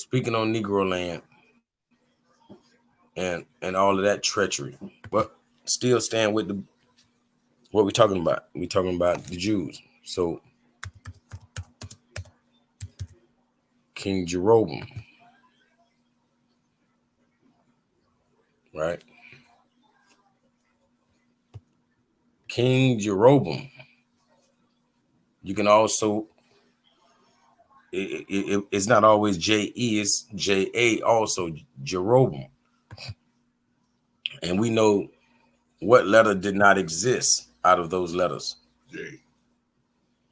speaking on Negro land and all of that treachery, but still stand with the what we're talking about. We're talking about the Jews. So King Jeroboam, right? King Jeroboam. You can also it's not always J-E, it's J-A also, Jeroboam. And we know what letter did not exist out of those letters. J.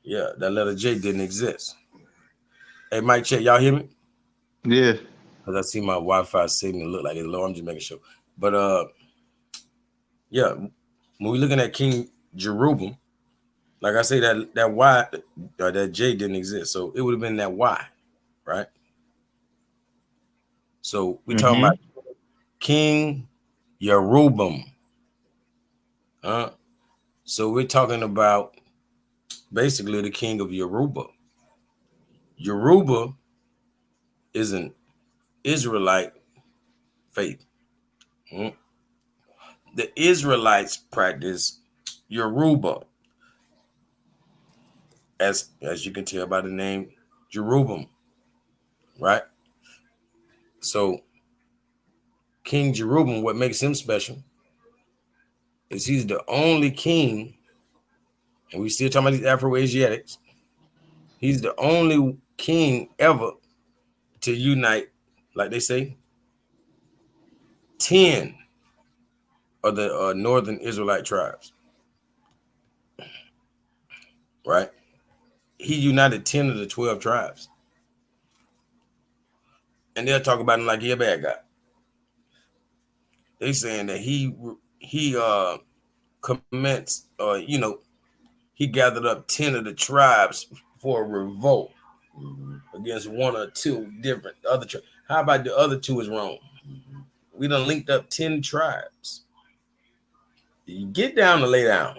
Yeah, that letter J didn't exist. Hey, Mike, check. Y'all hear me? Yeah. Because I see my Wi-Fi signal look like it's low. I'm just making sure. But yeah, when we're looking at King Jeroboam, like I say, that Y or that J didn't exist. So it would have been that Y, right? So we're talking about King Jaroobam. So we're talking about basically the king of Yoruba. Yoruba is an Israelite faith. The Israelites practice Yoruba, as you can tell by the name Jeroboam, right? So King Jeroboam, what makes him special is he's the only king, and we still talking about these Afro-Asiatics. He's the only king ever to unite, like they say, 10 of the northern Israelite tribes, right? He united 10 of the 12 tribes. And they'll talk about him like he a bad guy. They saying that he commenced, he gathered up 10 of the tribes for a revolt against one or two different other tribes. How about the other two is wrong? We done linked up 10 tribes. You get down and lay down.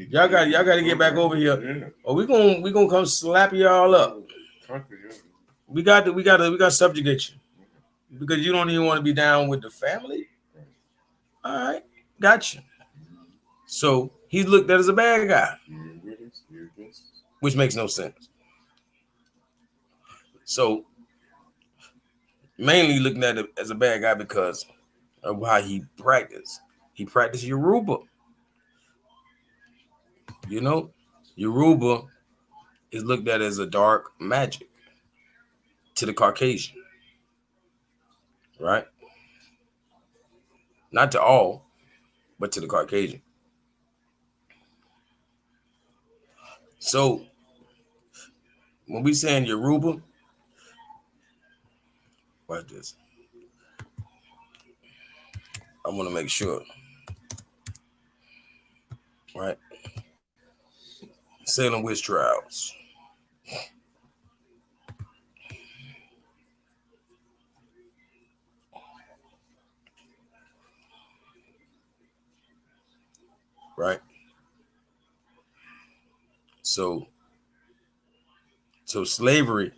Y'all got to get back over here. Or we gonna come slap y'all up. We got subjugate you because you don't even want to be down with the family. All right, gotcha. So he's looked at as a bad guy, which makes no sense. So mainly looking at it as a bad guy because of how he practiced. He practiced Yoruba. You know, Yoruba is looked at as a dark magic to the Caucasian, right? Not to all, but to the Caucasian. So when we saying Yoruba, watch this. I want to make sure, right? Salem witch trials. Right. So slavery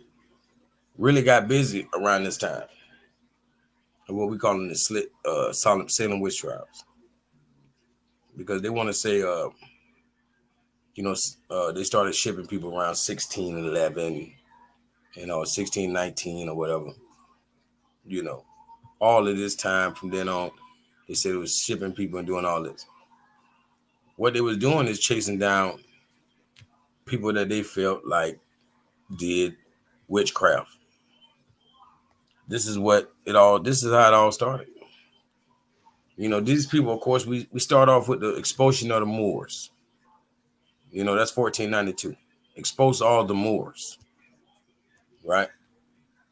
really got busy around this time. And what we call them the Salem witch trials. Because they want to say they started shipping people around 1611, 1619 or whatever. All of this time from then on, they said it was shipping people and doing all this. What they was doing is chasing down people that they felt like did witchcraft. This is how it all started. These people, of course, we start off with the expulsion of the Moors. That's 1492. Expose all the Moors. Right?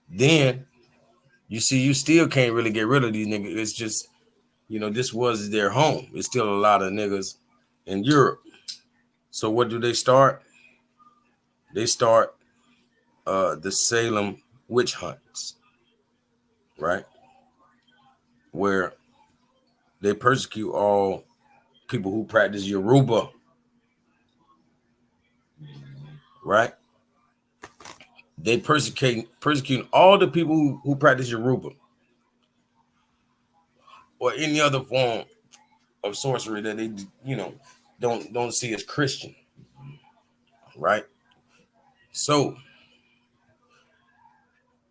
Then you still can't really get rid of these niggas. It's just, this was their home. It's still a lot of niggas in Europe. So what do they start? They start the Salem witch hunts, right? Where they persecute all people who practice Yoruba, right? They persecuting all the people who practice Yoruba or any other form of sorcery that they, don't see as Christian, right? So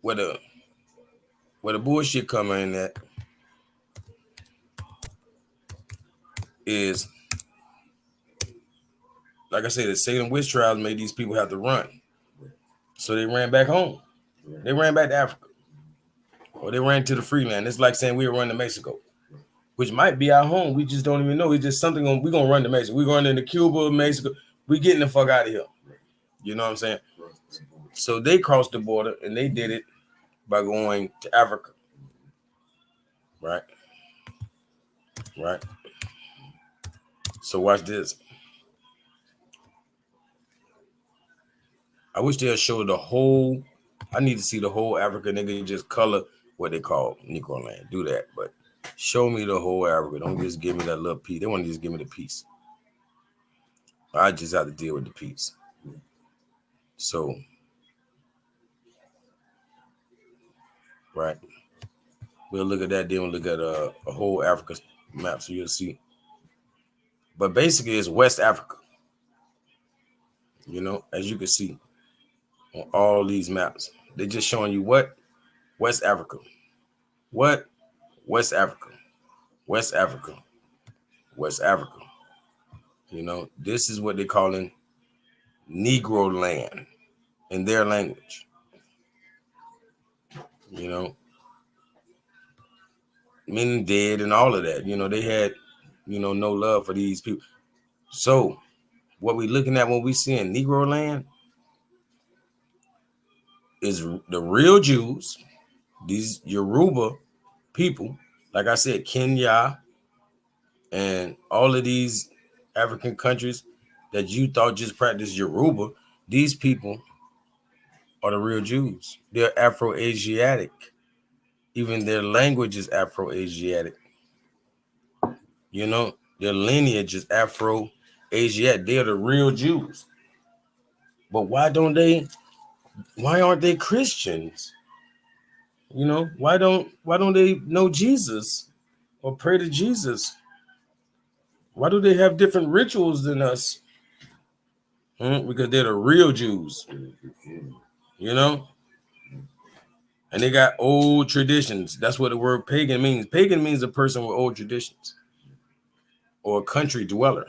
where the bullshit come in at is, like I said, the Salem witch trials made these people have to run. So they ran back home. They ran back to Africa. Or they ran to the free land. It's like saying we were running to Mexico, which might be our home. We just don't even know. It's just something we're going to run to Mexico. We're going into Cuba, Mexico. We're getting the fuck out of here. You know what I'm saying? So they crossed the border and they did it by going to Africa. Right? Right? So watch this. I wish they'll show the whole. I need to see the whole Africa. Nigga just color what they call Negro land. Do that. But show me the whole Africa. Don't just give me that little piece. They want to just give me the piece. I just have to deal with the piece. So, right. We'll look at that. Then we'll look at a whole Africa map so you'll see. But basically, it's West Africa. You know, as you can see on all these maps. They're just showing you what? West Africa. What? West Africa. West Africa. West Africa. You know, this is what they're calling Negro land in their language. You know, meaning dead and all of that. You know, they had, no love for these people. So what we're looking at when we seeing Negro land is the real Jews, these Yoruba people, like I said, Kenya and all of these African countries that you thought just practiced Yoruba, these people are the real Jews. They're Afro-Asiatic. Even their language is Afro-Asiatic. You know, their lineage is Afro-Asiatic. They're the real Jews. But why aren't they Christians? You know, why don't they know Jesus or pray to Jesus? Why do they have different rituals than us? Because they're the real Jews. You know? And they got old traditions. That's what the word pagan means. Pagan means a person with old traditions or a country dweller.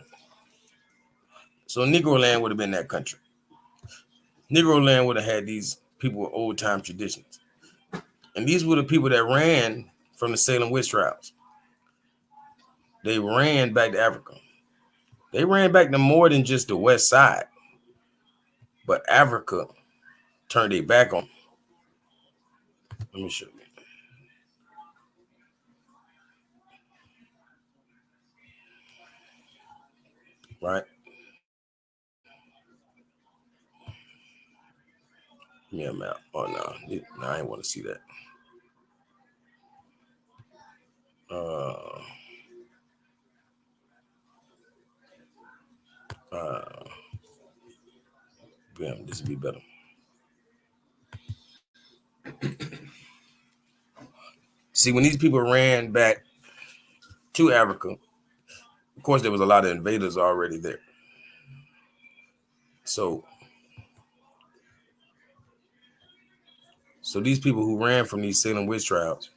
So Negro land would have been that country. Negro land would have had these people with old time traditions. And these were the people that ran from the Salem witch trials. They ran back to Africa. They ran back to more than just the west side. But Africa turned their back on them. Let me show you. Right? Give me a map. Oh, no. No, I ain't want to see that. Damn, this would be better. See, when these people ran back to Africa, of course, there was a lot of invaders already there. So these people who ran from these Salem witch trials,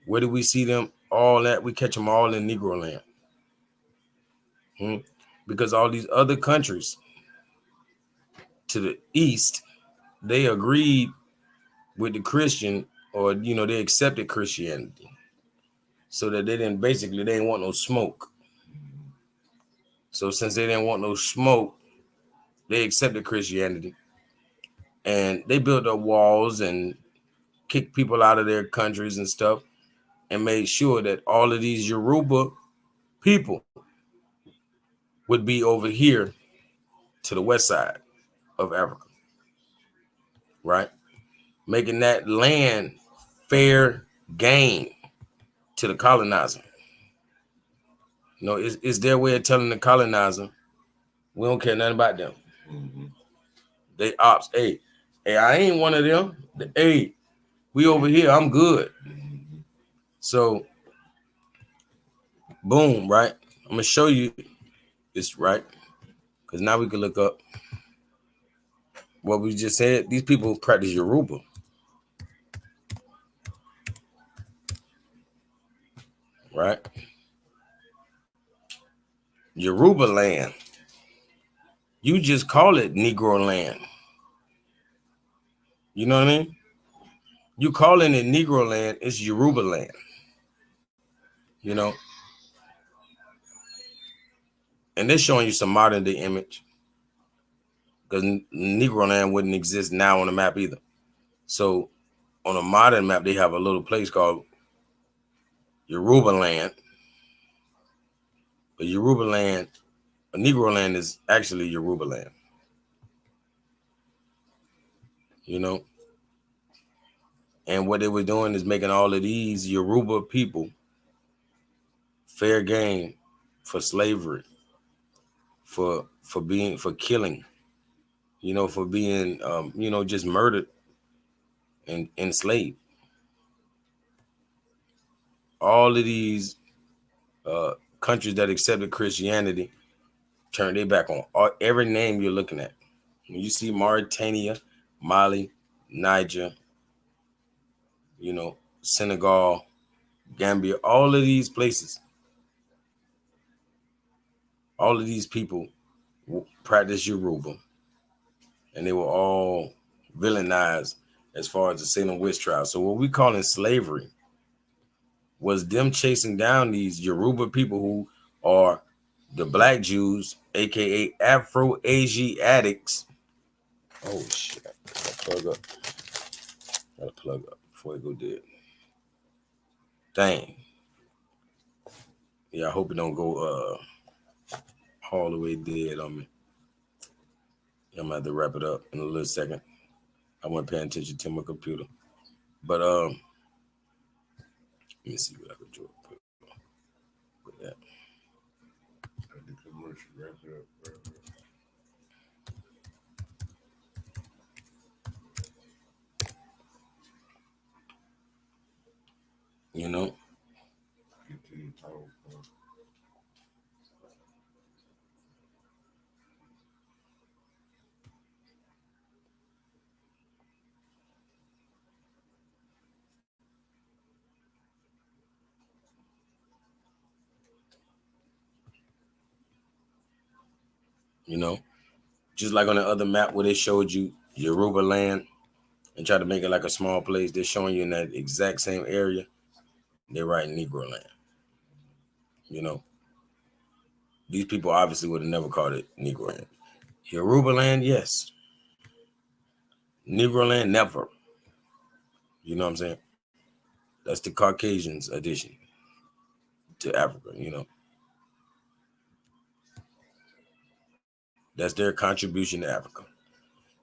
where do we see them all at? We catch them all in Negro land. Because all these other countries to the east, they agreed with the Christian, or they accepted Christianity, so that they didn't want no smoke. So since they didn't want no smoke, they accepted Christianity, and they built up walls and kicked people out of their countries and stuff, and made sure that all of these Yoruba people would be over here to the west side of Africa, right? Making that land fair game to the colonizer. It's their way of telling the colonizer, we don't care nothing about them. They ops. Hey, Hey, I ain't one of them. Hey, we over here. I'm good. So, boom, right? I'm gonna show you this, right? Because now we can look up what we just said. These people practice Yoruba, right? Yoruba land. You just call it Negro land. You know what I mean? You calling it Negro land, it's Yoruba land. You know, and they're showing you some modern day image because Negro land wouldn't exist now on the map either. So on a modern map, they have a little place called Yoruba land. But Yoruba land, a Negro land is actually Yoruba land. You know, and what they were doing is making all of these Yoruba people fair game for slavery, for killing, you know, for being you know, just murdered and enslaved. All of these countries that accepted Christianity turned their back on every name you're looking at. When you see Mauritania, Mali, Niger, you know, Senegal, Gambia, all of these places, all of these people practice Yoruba, and they were all villainized as far as the Salem witch trial. So what we call in slavery was them chasing down these Yoruba people who are the black Jews, aka Afro-Asiatics. Oh shit! Gotta plug up. Gotta plug up before it go dead. Dang. Yeah, I hope it don't go all the way dead on me. I'm gonna have to wrap it up in a little second. I wasn't paying attention to my computer. But let me see what I could do with that. The commercial wrap it up. You know? Get to the talk. You know? Just like on the other map where they showed you Yoruba land and tried to make it like a small place, they're showing you in that exact same area, they're writing Negro land. You know? These people obviously would have never called it Negro land. Yoruba land, yes. Negro land, never. You know what I'm saying? That's the Caucasians addition to Africa, you know. That's their contribution to Africa.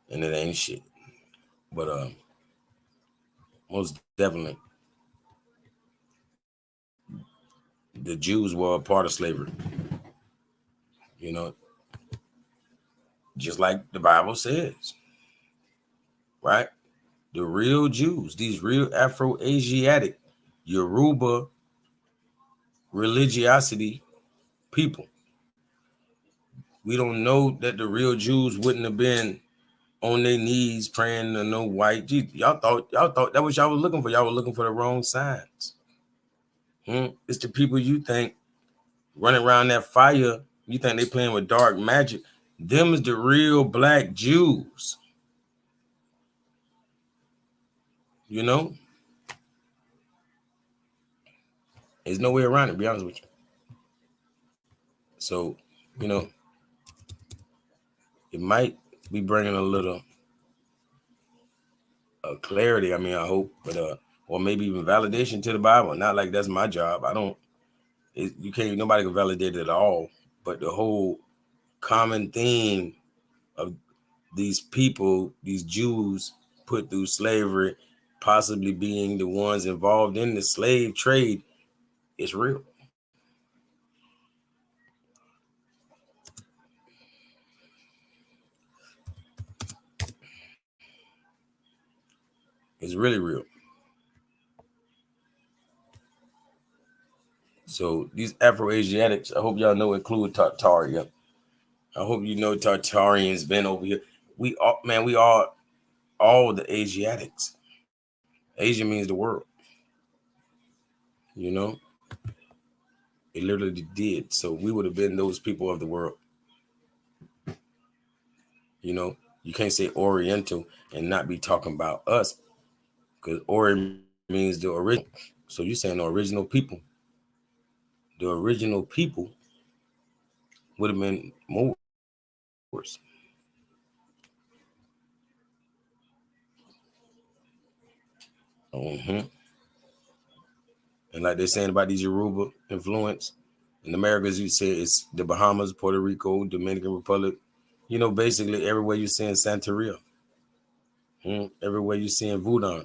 And it ain't shit. But most definitely the Jews were a part of slavery. You know, just like the Bible says. Right? The real Jews, these real Afro-Asiatic, Yoruba religiosity people. We don't know that the real Jews wouldn't have been on their knees praying to no white Jesus. Y'all thought that was y'all was looking for. Y'all were looking for the wrong signs. It's the people you think running around that fire. You think they playing with dark magic. Them is the real black Jews. You know? There's no way around it, to be honest with you. So, you know, it might be bringing a little clarity. I mean, I hope, but or maybe even validation to the Bible. Not like that's my job. I don't. You can't. Nobody can validate it at all. But the whole common theme of these people, these Jews put through slavery, possibly being the ones involved in the slave trade, is real. It's really real. So these Afro-Asiatics, I hope y'all know, include Tartaria. I hope you know Tartarians been over here. We all, man, we all the Asiatics. Asia means the world. You know, it literally did. So we would have been those people of the world. You know, you can't say Oriental and not be talking about us, because Ori means the original. So you're saying the original people. The original people would have been Moors. Mm-hmm. And like they're saying about these Yoruba influence in Americas, you say it's the Bahamas, Puerto Rico, Dominican Republic. You know, basically everywhere you see in Santeria, everywhere you see in Voodoo.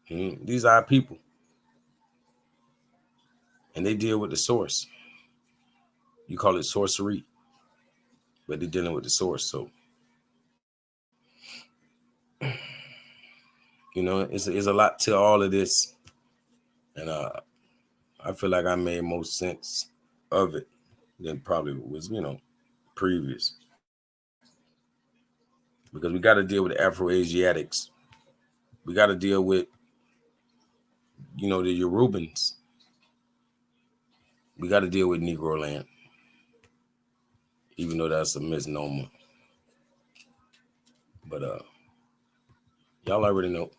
These are our people, and they deal with the source. You call it sorcery, but they're dealing with the source. So, you know, it's a lot to all of this, and I feel like I made more sense of it than probably was, previous, because we got to deal with the Afro-Asiatics. We got to deal with, the Yorubans. We got to deal with Negro land, even though that's a misnomer. But y'all already know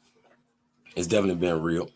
it's definitely been real.